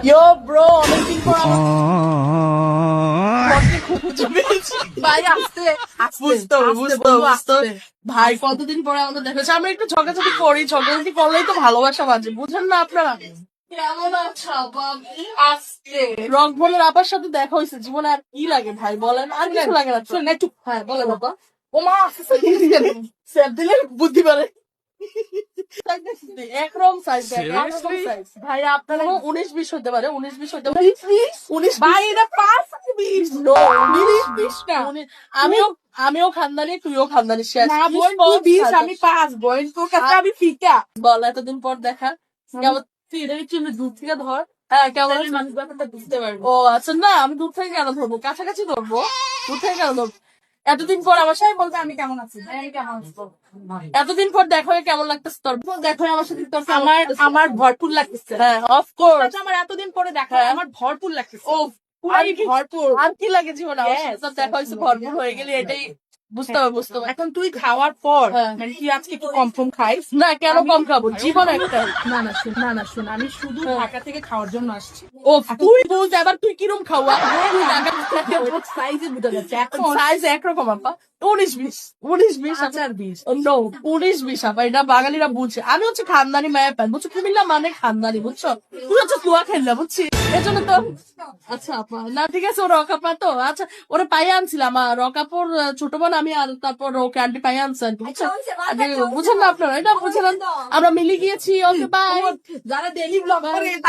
ইয়ো bro, অনেকদিন পর খুঁজে পেয়েছি। ভাই আসতে বুঝতে হবে, বুঝতে হবে, বুঝতে হবে। ভাই কতদিন পরে আমাদের দেখা যাচ্ছে, আমরা একটু ঝগড়াঝাটি করি, ঝগড়াঝাটি করলেই তো ভালোবাসা বাজে, বুঝেন না আপনারা? কেমন আছো বাবু? আসতে রকবলের আপার সাথে দেখা হয়েছে, জীবনে আর কি লাগে ভাই বলেন? আর কিছু লাগে না তো? শোন একটু হ্যাঁ বলো বাবা। ও মা স্যার দিলে বুদ্ধি পারে। একরকম সাইজ, একরকম সাইজ। ভাই আপনারা 19-20 হতে পারে, 19-20 হতে পারে। 19 ভাই এটা 5-20 নো, 20 না। আমিও খানদানি, তুইও খানদানি। শেষ না বোন তুই 20 আমি 5 বোন তোর কাছে আমি ফিকা। বল, এতদিন পর দেখা কেমন? তুই এটা একটু দূর থেকে ধর। হ্যাঁ কেমন আছিস? মানুষ ব্যাপারটা বুঝতে পারবো। ও আচ্ছা, না আমি দূর থেকে কেন ধরবো, কাছাকাছি ধরবো। দূর থেকে কেন ধরবো? এতদিন পর আমার সাথে বলবে আমি কেমন আছি, ভাই আমি কেমন আছি বল। এতদিন পর দেখা হয়ে কেমন লাগতেছে তোর? দেখো আমার সাথে তোর কেমন আমার লাগতেছে? আমার ভরপুর লাগতেছে। হ্যাঁ অফকোর্স। আচ্ছা, আমার এতদিন পরে দেখা হ্যাঁ। আমার ভরপুর লাগতেছে। ও পুরাই ভরপুর। আর কি লাগে জীবনে? আমার Yes, সাথে তোর দেখা হয়েছে, ভরপুর হয়ে গেলি, এটাই বুঝতে হবে, বুঝতে হবে। এখন তুই খাওয়ার পর হ্যাঁ। মানে তুই আজকে একটু কম কম খাইস। না কেন কম খাবো, জীবন একটা। না শোন আমি শুধু ঢাকা থেকে খাওয়ার জন্য আসছি। ও তুই বলতে এবার তুই কিরম খাওয়া? সাইজে বুঝা যাচ্ছে এখন সাইজ একরকম আপা। 19-20 19-20 আচার 20 নো 19-20 আপা, এটা বাঙালিরা বুঝছে। আমি হচ্ছে খানদানি মায়া প্যান, বুঝছো? কুমিল্লা মানে খানদানি, বুঝছো? তুই হচ্ছে কুয়া খেললা, বুঝছি? এজন্য তো আচ্ছা আপা, না ঠিক আছে, ও রকাপা তো আচ্ছা, ওরা পাইয়া আনছিলাম। রকাপুর ছোট বোন আমি, আর তারপর ওকে আন্টি পাইয়া আনছে আর কি, বুঝছো? বুঝেন না আপনারা? এটা বুঝলেন? আমরা মিলে গিয়েছি। Okay bye. যারা ডেইলি ব্লগ করে